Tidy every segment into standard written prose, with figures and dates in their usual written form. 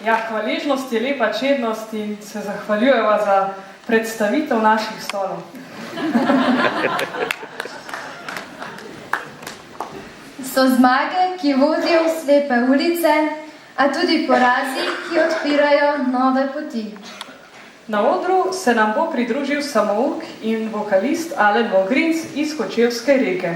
Ja, hvaležnost je lepa čednost in se zahvaljujeva za predstavitev naših stolov. So zmage, ki vodijo v slepe ulice, a tudi porazi, ki odpirajo nove poti. Na odru se nam bo pridružil samouk in vokalist Alen Vogrinc iz Kočevske Reke.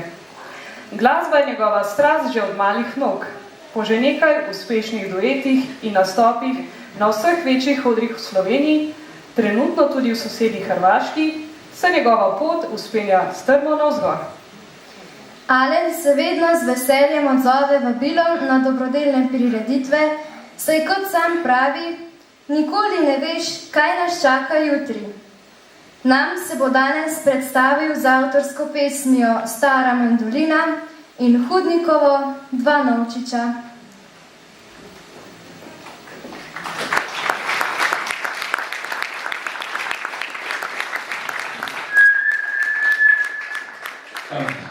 Glasba je njegova strast že od malih nog. Po že nekaj uspešnih duetih in nastopih na vseh večjih odrih v Sloveniji, trenutno tudi v sosednji Hrvaški, se njegova pot uspenja strmo navzgor. Alen se vedno z veseljem odzove vabilom na dobrodelne prireditve, saj kot sam pravi, nikoli ne veš, kaj nas čaka jutri. Nam se bo danes predstavil z avtorsko pesmijo Stara mandolina in Hudnikovo Dva novčiča.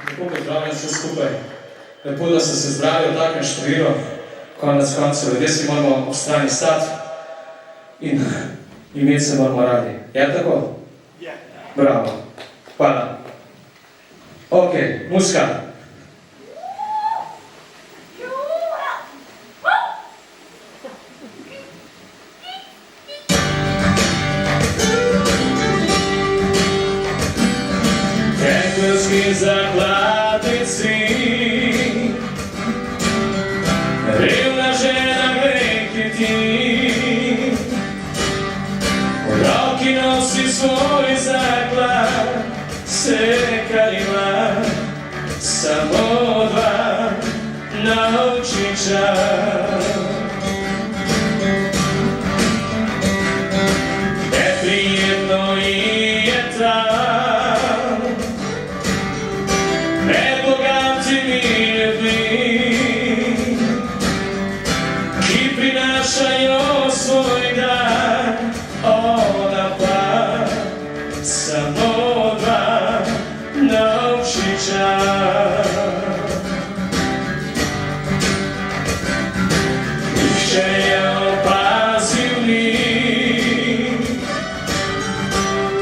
Lepo pozdravljam vse skupaj. Lepo, da ste se zbrali v takem številu. Konec koncev, ljudje si moramo ob strani stati in imeti se moramo radi. Je tako? Je. Bravo. Hvala. Ok, muzika. Tekmelski zakladnici, revna žena greki ti, v roki nosi svoj zaklad, vse kar ima, samo dva novčiča. Neprijetno ji je tam, med bogatimi ljudmi, ki prinašajo svoj dar, ona pa samo dva novčiča. Nihče je opazil ni,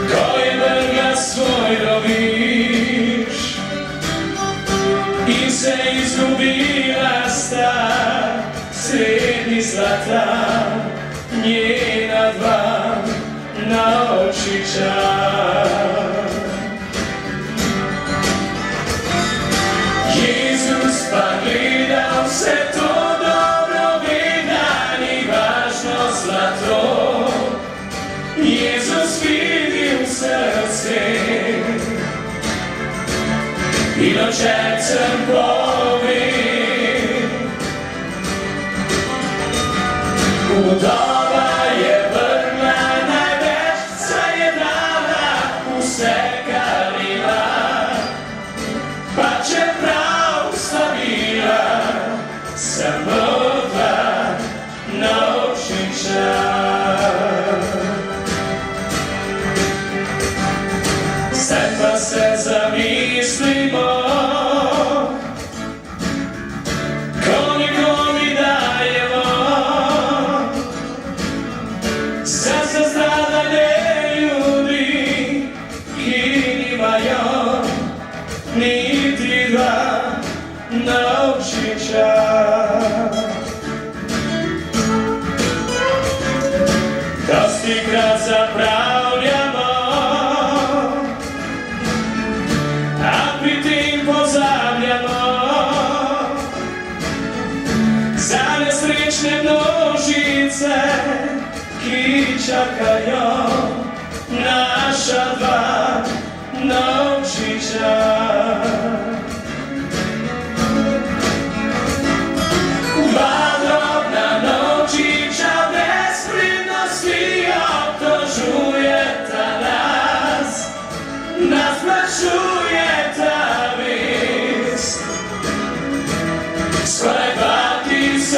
ko je vrgla svoj drobiž in se izgubila sta sredi zlata njena dva novčiča. Jezus pa gleda vse to dobro, ve, da ni važno zlato. Jezus vidi v srce in očetcem pove, vdova je vrgla največ, saj je dala vse, kar ima, pa čeprav sta bila samo dva novčiča. Zdaj pa se zamislimo, koliko mi dajemo za zastradane ljudi, ki nimajo niti dva novčiča. Dostikrat zapravljamo, a pri tem pozabljamo za nesrečne množice, ki čakajo naša dva novčiča. Dva drobna novčiča brez pridnosti obtožujeta nas, nas plačujeta vest. Skoraj 2000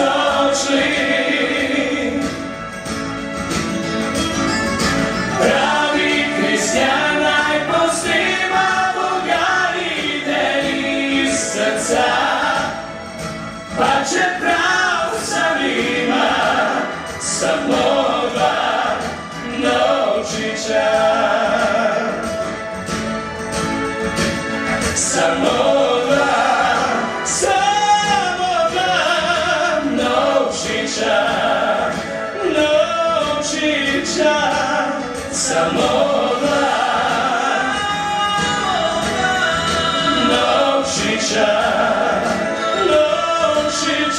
let pravi kristjan naj povzema Boga in deli. naučit samo dva naučit samo dva naučit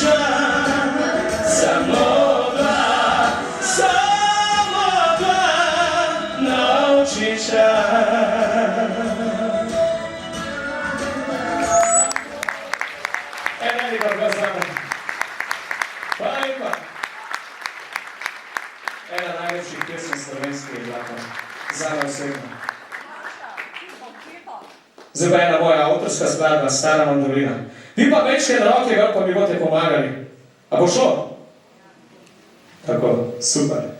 samo dva naučit Hvala lepa. Ena najlepših pesem slovenskih vlakov. Zame osebno. Zdaj pa ena moja avtorska skladba, Stara mandolina. Vi pa večje na roke, pa mi boste pomagali. A bo šlo? Tako, super.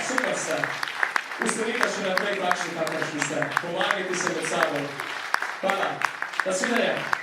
super ste. Ustanite še naprej takšni, kakršni ste. Pomagajte se med sabo. Hvala. Nasvidenje.